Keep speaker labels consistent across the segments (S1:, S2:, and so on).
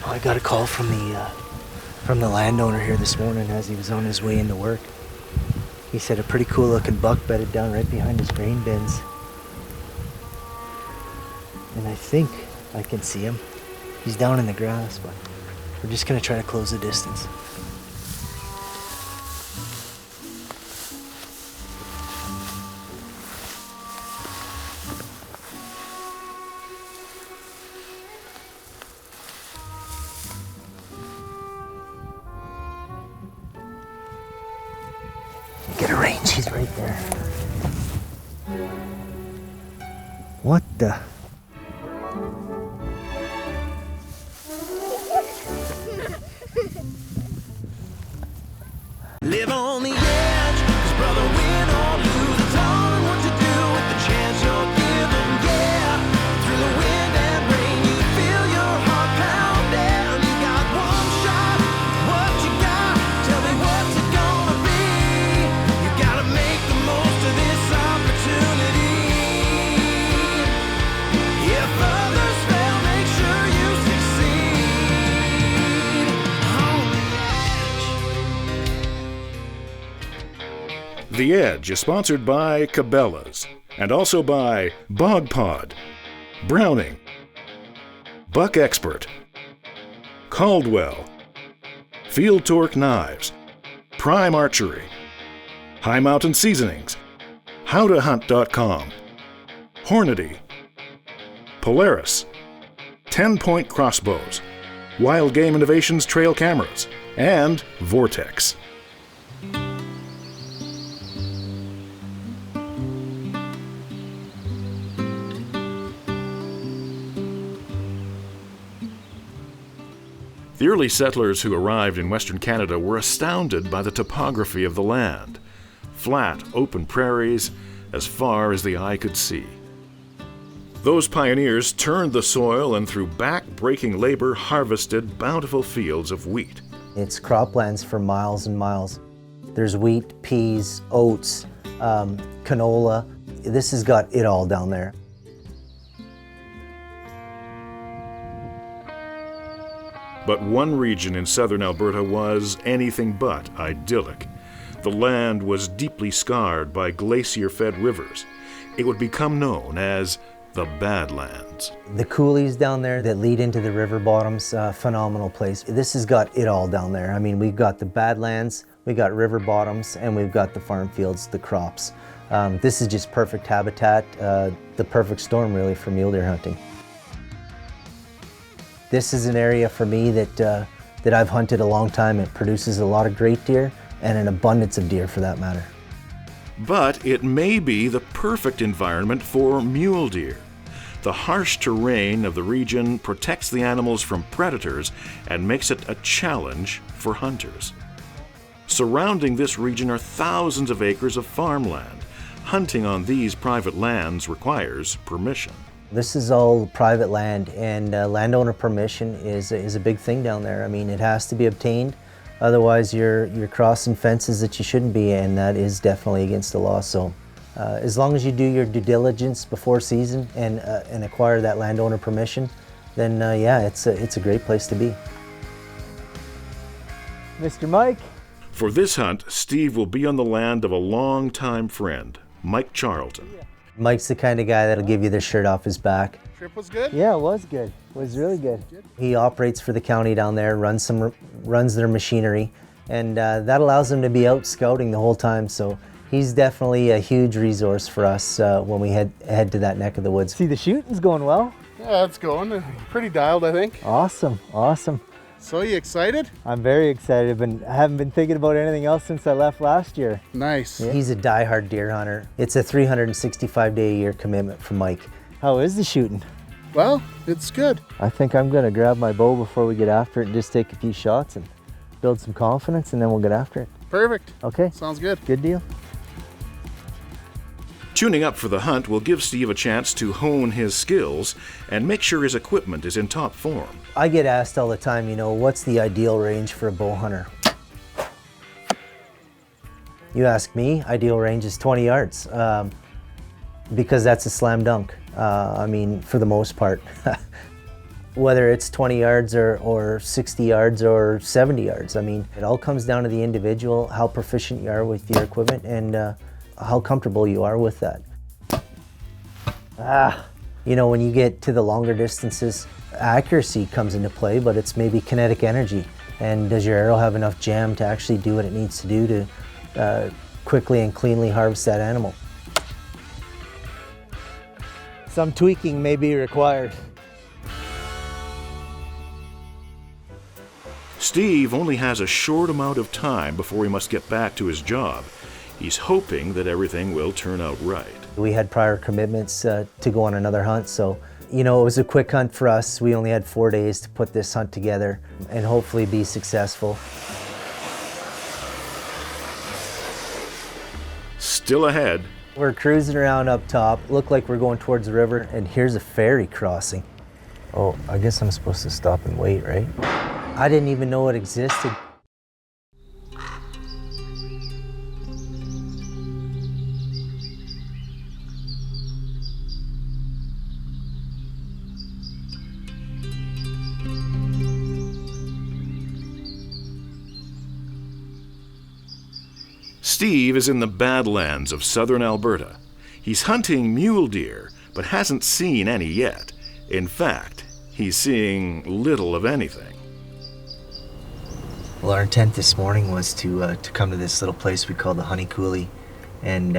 S1: I got a call from the landowner here this morning as he was on his way into work. He said a pretty cool looking buck bedded down right behind his grain bins. And I think I can see him. He's down in the grass, but we're just gonna try to close the distance. Get a range, he's right there. What the?
S2: Live on the edge, 'cause brother, win or lose, it's all what to do with the chance you're given. Yeah, through the wind and rain, you feel your heart pounding. You got one shot, what you got? Tell me what's it gonna be? You gotta make the most of this opportunity. If others fail, make sure you succeed. On the edge.
S3: The Edge is sponsored by Cabela's and also by Bog Pod, Browning, Buck Expert, Caldwell, Field Torque Knives, Prime Archery, High Mountain Seasonings, HowToHunt.com, Hornady, Polaris, 10-Point Crossbows, Wild Game Innovations Trail Cameras, and Vortex. The early settlers who arrived in Western Canada were astounded by the topography of the land. Flat, open prairies as far as the eye could see. Those pioneers turned the soil and through back-breaking labor harvested bountiful fields of wheat.
S1: It's croplands for miles and miles. There's wheat, peas, oats, canola. This has got it all down there.
S3: But one region in southern Alberta was anything but idyllic. The land was deeply scarred by glacier-fed rivers. It would become known as the Badlands.
S1: The coulees down there that lead into the river bottoms, phenomenal place. This has got it all down there. I mean, we've got the Badlands, we got river bottoms, and we've got the farm fields, the crops. This is just perfect habitat, the perfect storm really for mule deer hunting. This is an area for me that I've hunted a long time. It produces a lot of great deer and an abundance of deer for that matter.
S3: But it may be the perfect environment for mule deer. The harsh terrain of the region protects the animals from predators and makes it a challenge for hunters. Surrounding this region are thousands of acres of farmland. Hunting on these private lands requires permission.
S1: This is all private land, and landowner permission is a big thing down there. I mean, it has to be obtained, otherwise you're crossing fences that you shouldn't be, and that is definitely against the law. So as long as you do your due diligence before season and acquire that landowner permission, then yeah, it's a great place to be. Mr. Mike?
S3: For this hunt, Steve will be on the land of a longtime friend, Mike Charlton.
S1: Mike's the kind of guy that'll give you the shirt off his back.
S4: Trip was good?
S1: Yeah, it was good. It was really good. He operates for the county down there, runs their machinery, and that allows him to be out scouting the whole time. So he's definitely a huge resource for us when we head to that neck of the woods. See, the shooting's going well.
S4: Yeah, it's going. Pretty dialed, I think.
S1: Awesome, awesome.
S4: So you excited?
S1: I'm very excited, but I haven't been thinking about anything else since I left last year.
S4: Nice.
S1: Yeah. He's a die-hard deer hunter. It's a 365-day-a-year commitment for Mike. How is the shooting?
S4: Well, it's good.
S1: I think I'm gonna grab my bow before we get after it and just take a few shots and build some confidence, and then we'll get after it.
S4: Perfect.
S1: Okay.
S4: Sounds good.
S1: Good deal.
S3: Tuning up for the hunt will give Steve a chance to hone his skills and make sure his equipment is in top form.
S1: I get asked all the time, you know, what's the ideal range for a bow hunter? You ask me, ideal range is 20 yards, because that's a slam dunk. I mean, for the most part. whether it's 20 yards or 60 yards or 70 yards. I mean, it all comes down to the individual, how proficient you are with your equipment, and how comfortable you are with that. You know, when you get to the longer distances, accuracy comes into play, but it's maybe kinetic energy. And does your arrow have enough jam to actually do what it needs to do to quickly and cleanly harvest that animal? Some tweaking may be required.
S3: Steve only has a short amount of time before he must get back to his job. He's hoping that everything will turn out right.
S1: We had prior commitments to go on another hunt, so you know, it was a quick hunt for us. We only had 4 days to put this hunt together and hopefully be successful.
S3: Still ahead.
S1: We're cruising around up top, look like we're going towards the river, and here's a ferry crossing. Oh, I guess I'm supposed to stop and wait, right? I didn't even know it existed.
S3: Steve is in the Badlands of Southern Alberta. He's hunting mule deer, but hasn't seen any yet. In fact, he's seeing little of anything.
S1: Well, our intent this morning was to come to this little place we call the Coulee and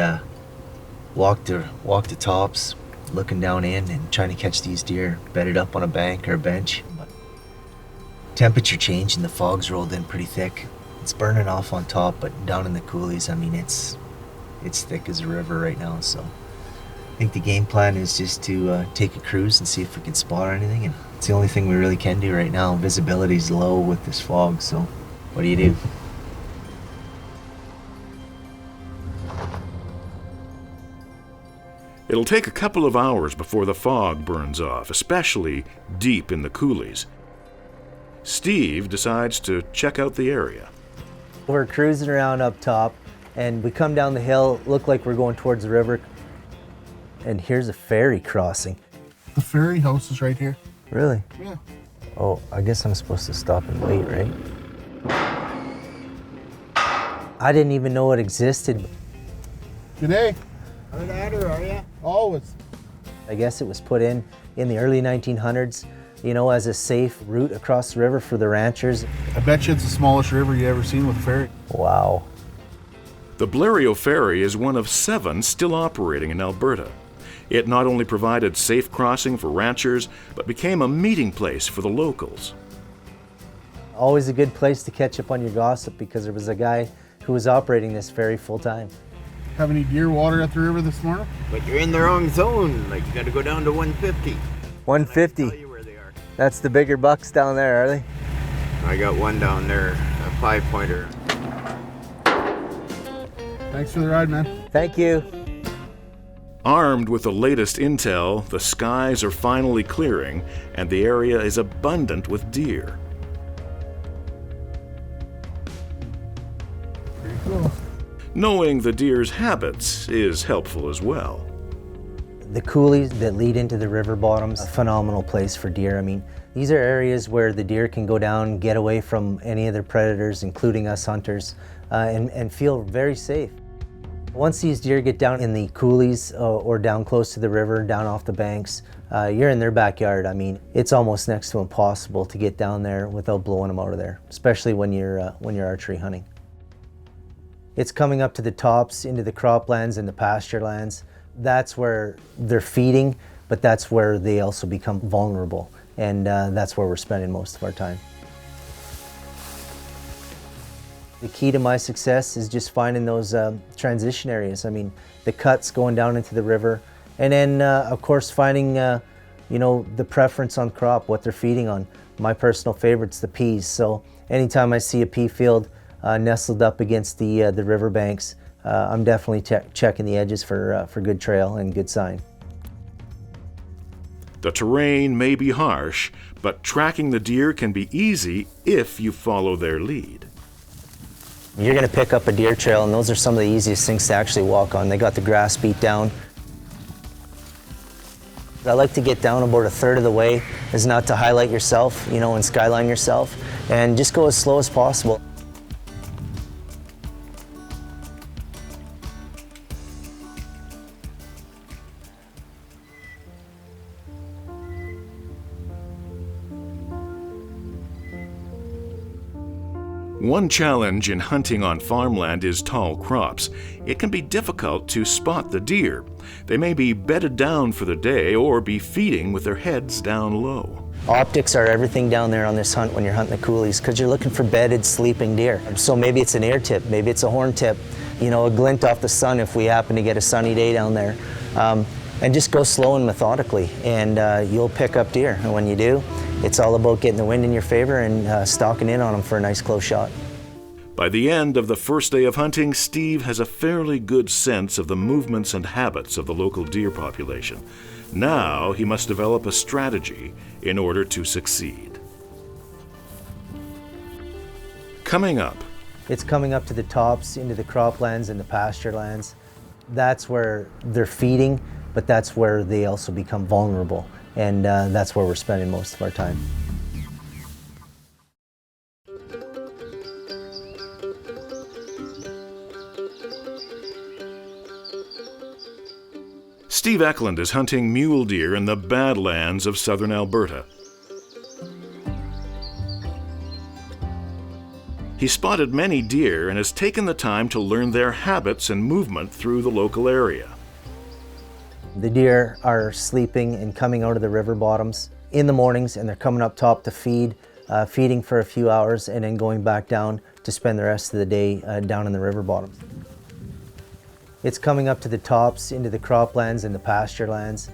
S1: walk the tops, looking down in and trying to catch these deer bedded up on a bank or a bench. But temperature changed and the fog's rolled in pretty thick. It's burning off on top, but down in the coulees, I mean, it's thick as a river right now. So I think the game plan is just to take a cruise and see if we can spot anything. And it's the only thing we really can do right now. Visibility's low with this fog, so what do you do?
S3: It'll take a couple of hours before the fog burns off, especially deep in the coulees. Steve decides to check out the area.
S1: We're cruising around up top, and we come down the hill, look like we're going towards the river, and here's a ferry crossing.
S4: The ferry house is right here.
S1: Really?
S4: Yeah.
S1: Oh, I guess I'm supposed to stop and wait, right? I didn't even know it existed.
S4: G'day.
S5: Hard adder, are ya?
S4: Always.
S1: I guess it was put in the early 1900s, you know, as a safe route across the river for the ranchers.
S4: I bet you it's the smallest river you ever seen with a ferry.
S1: Wow.
S3: The Blériot Ferry is one of 7 still operating in Alberta. It not only provided safe crossing for ranchers, but became a meeting place for the locals.
S1: Always a good place to catch up on your gossip because there was a guy who was operating this ferry full time.
S4: Have any deer water at the river this morning?
S5: But you're in the wrong zone. Like, you gotta go down to 150.
S1: 150.
S5: Tell you where they are.
S1: That's the bigger bucks down there, are they?
S5: I got one down there, a 5-pointer.
S4: Thanks for the ride, man.
S1: Thank you.
S3: Armed with the latest intel, the skies are finally clearing and the area is abundant with deer.
S4: Pretty cool.
S3: Knowing the deer's habits is helpful as well.
S1: The coulees that lead into the river bottoms, a phenomenal place for deer. I mean, these are areas where the deer can go down, get away from any other predators, including us hunters, and feel very safe. Once these deer get down in the coulees or down close to the river, down off the banks, you're in their backyard. I mean, it's almost next to impossible to get down there without blowing them out of there, especially when you're archery hunting. It's coming up to the tops into the croplands and the pasture lands. That's where they're feeding, but that's where they also become vulnerable, and that's where we're spending most of our time. The key to my success is just finding those transition areas. I mean, the cuts going down into the river, and then of course finding you know, the preference on crop, what they're feeding on. My personal favorite's the peas, so anytime I see a pea field nestled up against the riverbanks, I'm definitely checking the edges for good trail and good sign.
S3: The terrain may be harsh, but tracking the deer can be easy if you follow their lead.
S1: You're gonna pick up a deer trail, and those are some of the easiest things to actually walk on. They got the grass beat down. I like to get down about a third of the way, is not to highlight yourself, and skyline yourself, and just go as slow as possible.
S3: One challenge in hunting on farmland is tall crops. It can be difficult to spot the deer. They may be bedded down for the day or be feeding with their heads down low.
S1: Optics are everything down there on this hunt when you're hunting the coulees, because you're looking for bedded, sleeping deer. So maybe it's an ear tip, maybe it's a horn tip, a glint off the sun if we happen to get a sunny day down there. And just go slow and methodically, and you'll pick up deer. And when you do, it's all about getting the wind in your favor and stalking in on them for a nice close shot.
S3: By the end of the first day of hunting, Steve has a fairly good sense of the movements and habits of the local deer population. Now he must develop a strategy in order to succeed. Coming up.
S1: It's coming up to the tops, into the croplands and the pasture lands. That's where they're feeding, but that's where they also become vulnerable. And that's where we're spending most of our time.
S3: Steve Ecklund is hunting mule deer in the Badlands of Southern Alberta. He spotted many deer and has taken the time to learn their habits and movement through the local area.
S1: The deer are sleeping and coming out of the river bottoms in the mornings, and they're coming up top to feed, feeding for a few hours, and then going back down to spend the rest of the day down in the river bottoms. It's coming up to the tops, into the croplands and the pasture lands.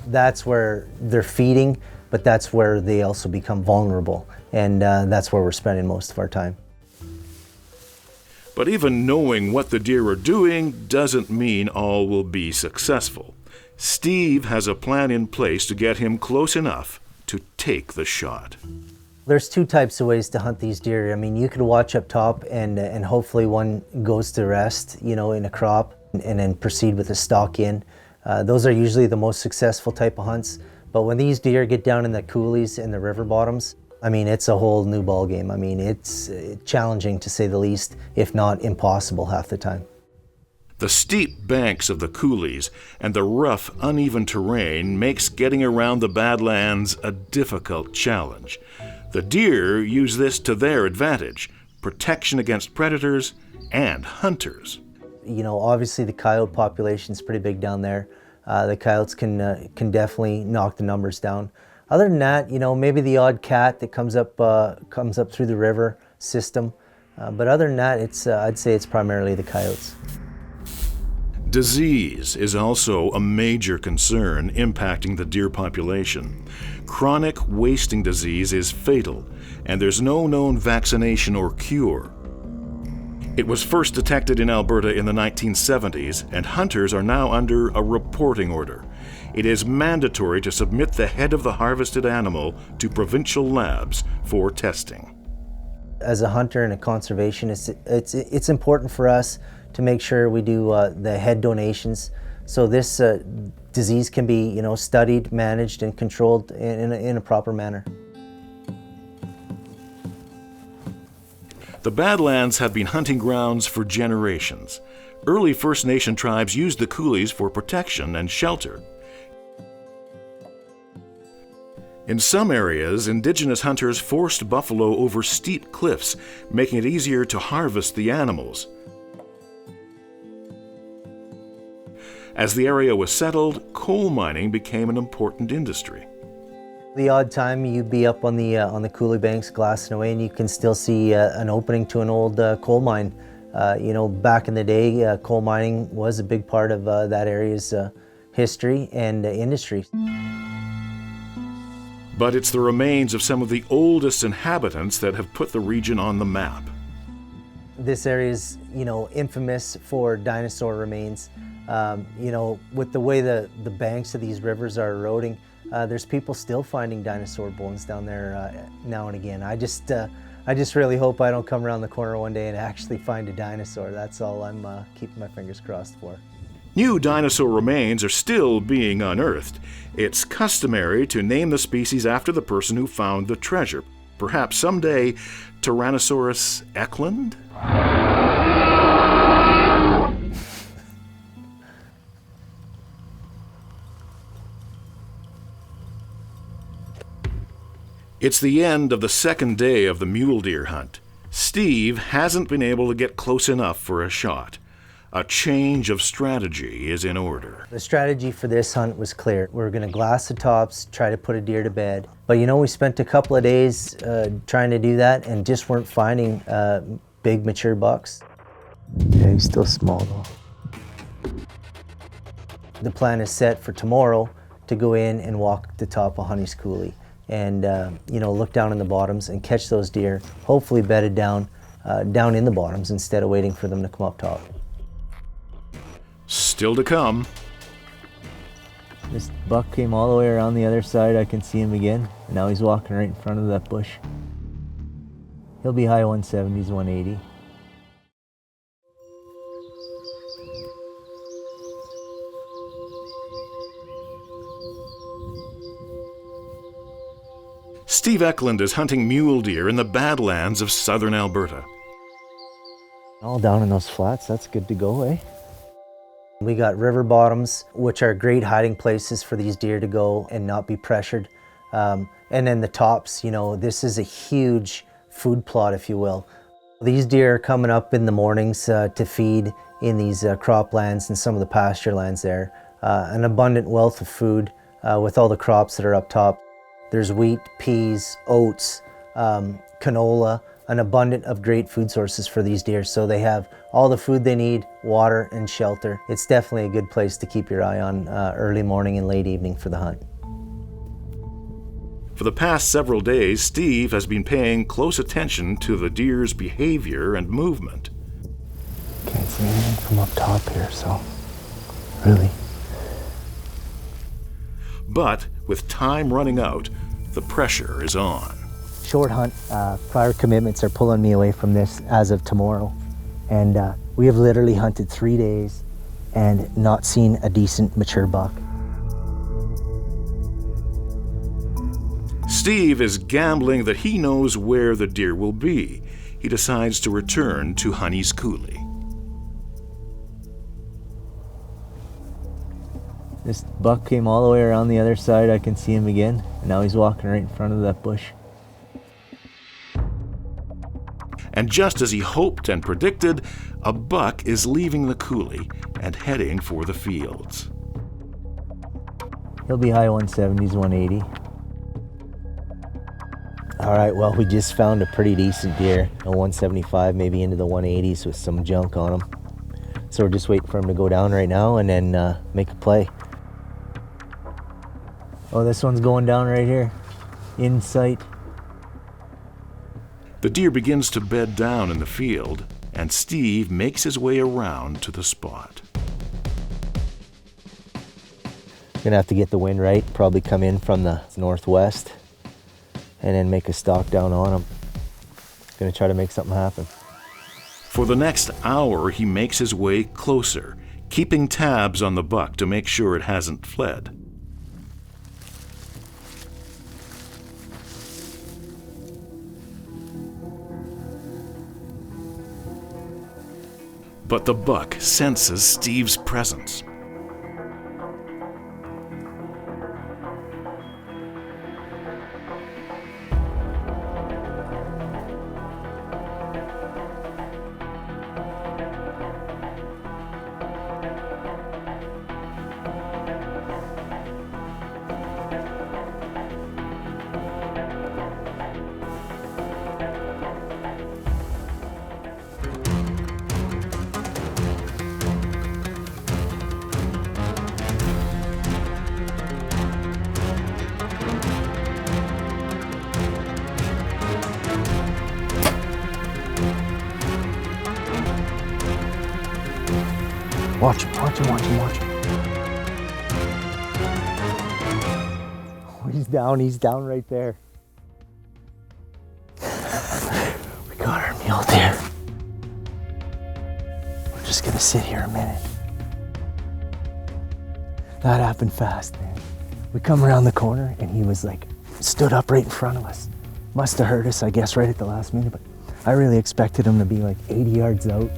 S1: That's where they're feeding, but that's where they also become vulnerable, and that's where we're spending most of our time.
S3: But even knowing what the deer are doing doesn't mean all will be successful. Steve has a plan in place to get him close enough to take the shot.
S1: There's two types of ways to hunt these deer. I mean, you could watch up top and hopefully one goes to rest, in a crop, and then proceed with a stalk in. Those are usually the most successful type of hunts. But when these deer get down in the coulees and the river bottoms, I mean, it's a whole new ball game. I mean, it's challenging to say the least, if not impossible half the time.
S3: The steep banks of the coulees and the rough, uneven terrain makes getting around the Badlands a difficult challenge. The deer use this to their advantage, protection against predators and hunters.
S1: Obviously the coyote population is pretty big down there. The coyotes can definitely knock the numbers down. Other than that, maybe the odd cat that comes up through the river system. But other than that, I'd say it's primarily the coyotes.
S3: Disease is also a major concern impacting the deer population. Chronic wasting disease is fatal, and there's no known vaccination or cure. It was first detected in Alberta in the 1970s, and hunters are now under a reporting order. It is mandatory to submit the head of the harvested animal to provincial labs for testing.
S1: As a hunter and a conservationist, it's important for us to make sure we do the head donations, so this disease can be studied, managed, and controlled in a proper manner.
S3: The Badlands have been hunting grounds for generations. Early First Nation tribes used the coulees for protection and shelter. In some areas, Indigenous hunters forced buffalo over steep cliffs, making it easier to harvest the animals. As the area was settled, coal mining became an important industry.
S1: The odd time you'd be up on the Coulee banks glassing away, and you can still see an opening to an old coal mine. Back in the day, coal mining was a big part of that area's history and industry.
S3: But it's the remains of some of the oldest inhabitants that have put the region on the map.
S1: This area is, infamous for dinosaur remains. With the way the banks of these rivers are eroding, there's people still finding dinosaur bones down there now and again. I just really hope I don't come around the corner one day and actually find a dinosaur. That's all I'm keeping my fingers crossed for.
S3: New dinosaur remains are still being unearthed. It's customary to name the species after the person who found the treasure. Perhaps someday, Tyrannosaurus Ecklund? It's the end of the second day of the mule deer hunt. Steve hasn't been able to get close enough for a shot. A change of strategy is in order.
S1: The strategy for this hunt was clear. We were going to glass the tops, try to put a deer to bed. But you know, we spent a couple of days trying to do that and just weren't finding big mature bucks. Yeah, he's still small though. The plan is set for tomorrow to go in and walk the top of Honey's Coulee and you know, look down in the bottoms and catch those deer, hopefully bedded down in the bottoms instead of waiting for them to come up top.
S3: Still to come.
S1: This buck came all the way around the other side. I can see him again. And now he's walking right in front of that bush. He'll be high 170s, 180.
S3: Steve Ecklund is hunting mule deer in the Badlands of Southern Alberta.
S1: All down in those flats, that's good to go, eh? We got river bottoms, which are great hiding places for these deer to go and not be pressured. And then the tops, you know, this is a huge food plot, if you will. These deer are coming up in the mornings to feed in these croplands and some of the pasture lands there. An abundant wealth of food with all the crops that are up top. There's wheat, peas, oats, canola, an abundance of great food sources for these deer. So they have all the food they need, water and shelter. It's definitely a good place to keep your eye on early morning and late evening for the hunt.
S3: For the past several days, Steve has been paying close attention to the deer's behavior and movement.
S1: Can't see anything from up top here, so really.
S3: But with time running out, the pressure is on.
S1: Short hunt, prior commitments are pulling me away from this as of tomorrow. And we have literally hunted 3 days and not seen a decent mature buck.
S3: Steve is gambling that he knows where the deer will be. He decides to return to Honey's Coulee.
S1: This buck came all the way around the other side. I can see him again. And now he's walking right in front of that bush.
S3: And just as he hoped and predicted, a buck is leaving the coulee and heading for the fields.
S1: He'll be high 170s, 180. All right, well, we just found a pretty decent deer, a 175, maybe into the 180s with some junk on him. So we're just waiting for him to go down right now and then make a play. Oh, this one's going down right here, in sight.
S3: The deer begins to bed down in the field, and Steve makes his way around to the spot.
S1: Gonna have to get the wind right, probably come in from the northwest and then make a stalk down on him. Gonna try to make something happen.
S3: For the next hour, he makes his way closer, keeping tabs on the buck to make sure it hasn't fled. But the buck senses Steve's presence.
S1: Watch him, watch him, watch him, watch him. Oh, he's down right there. We got our mule deer. We're just gonna sit here a minute. That happened fast, man. We come around the corner and he was like, stood up right in front of us. Must have heard us, I guess, right at the last minute, but I really expected him to be like 80 yards out.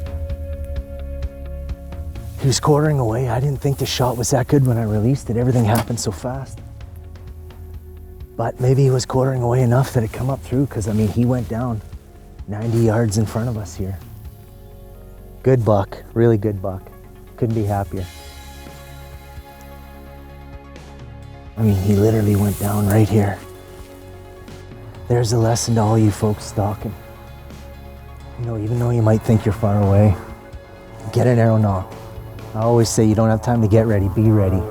S1: He was quartering away. I didn't think the shot was that good when I released it. Everything happened so fast. But maybe he was quartering away enough that it come up through, because I mean, he went down 90 yards in front of us here. Good buck, really good buck. Couldn't be happier. I mean, he literally went down right here. There's a lesson to all you folks stalking. You know, even though you might think you're far away, get an arrow knock. I always say you don't have time to get ready, be ready.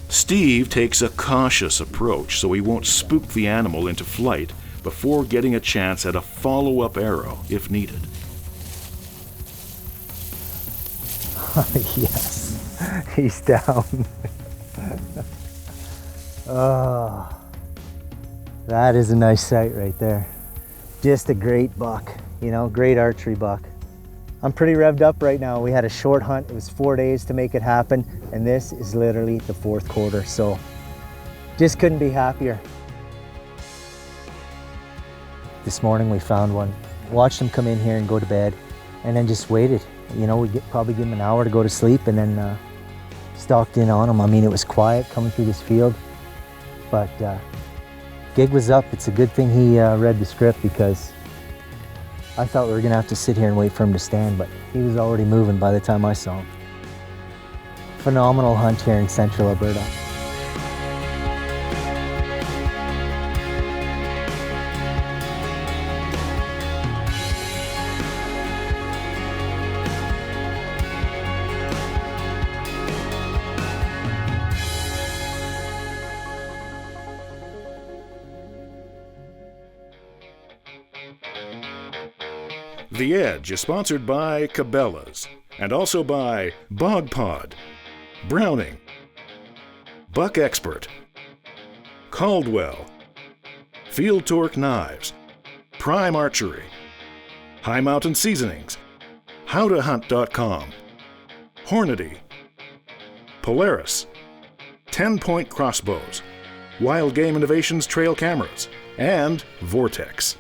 S3: Steve takes a cautious approach so he won't spook the animal into flight before getting a chance at a follow-up arrow if needed.
S1: Yes, he's down. Oh, that is a nice sight right there. Just a great buck, you know, great archery buck. I'm pretty revved up right now. We had a short hunt. It was 4 days to make it happen, and this is literally the fourth quarter, so just couldn't be happier. This morning we found one, watched him come in here and go to bed, and then just waited. You know, we'd probably give him an hour to go to sleep, and then stalked in on him. I mean, it was quiet coming through this field, but gig was up. It's a good thing he read the script, because I thought we were gonna have to sit here and wait for him to stand, but he was already moving by the time I saw him. Phenomenal hunt here in central Alberta.
S3: The Edge is sponsored by Cabela's and also by Bog Pod, Browning, Buck Expert, Caldwell, Field Torque Knives, Prime Archery, High Mountain Seasonings, HowToHunt.com, Hornady, Polaris, 10-Point Crossbows, Wild Game Innovations Trail Cameras, and Vortex.